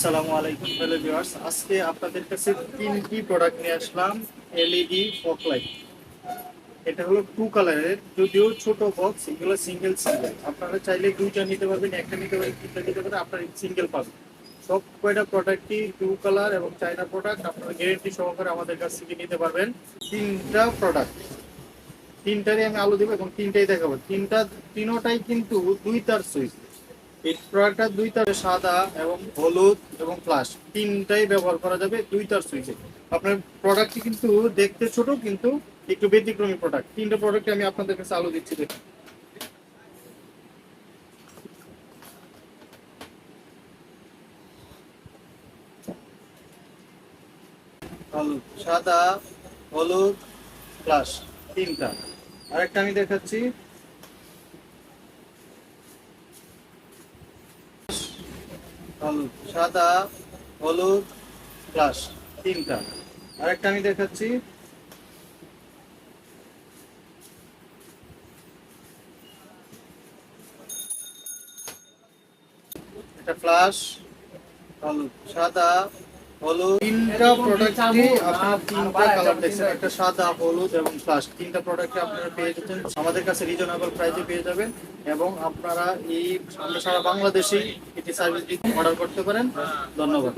আসসালামু আলাইকুম hello viewers, আজকে আপনাদের কাছে তিনটি প্রোডাক্ট নিয়ে আসলাম। LED fog light. এটা হলো টু কালারের, যদিও ছোট বক্স, এগুলো সিঙ্গেল সিঙ্গেল। আপনারা চাইলে দুইটা নিতে পারবেন, একটা নিতে পারবেন, তিনটা নিতে পারবেন, আপনারা সিঙ্গেল পাবেন। সব কয়টা প্রোডাক্টই টু কালার এবং চায়না প্রোডাক্ট। আপনারা গ্যারেন্টি সহকারে আমাদের কাছ থেকে নিতে পারবেন। তিনটা প্রোডাক্ট, তিনটারই আমি আলো দেবো এবং তিনটাই দেখাবো। তিনোটাই কিন্তু দুই তার সুইচ। এই প্রোডাক্টটা দুই তারে, সাদা এবং হলুদ এবং ফ্লাশ, তিনটাই ব্যবহার করা যাবে দুই তার সুইচে। আপনার প্রোডাক্টটি কিন্তু দেখতে ছোট, কিন্তু একটু ব্যতিক্রমী প্রোডাক্ট। তিনটা প্রোডাক্টে আমি আপনাদের কাছে আলো দিচ্ছি, দেখুন। হলুদ, সাদা, হলুদ, ফ্লাশ, তিনটা। আরেকটা আমি দেখাচ্ছি, হলুদ, সাদা, হলুদ, ফ্লাশ, তিনটা। আরেকটা আমি দেখাচ্ছি, এটা ফ্লাশ, হলুদ, সাদা, হলুদ। তিনটা প্রোডাক্টে আপনারা তিনটা কালার দেখছেন, একটা সাদা, হলুদ এবং ফ্লাশ। তিনটা প্রোডাক্টে আপনারা পেয়ে যাচ্ছেন আমাদের কাছে রিজনেবল প্রাইসে পেয়ে যাবেন। এবং আপনারা আমরা সারা বাংলাদেশেই এটি সার্ভিস অর্ডার করতে পারেন। ধন্যবাদ।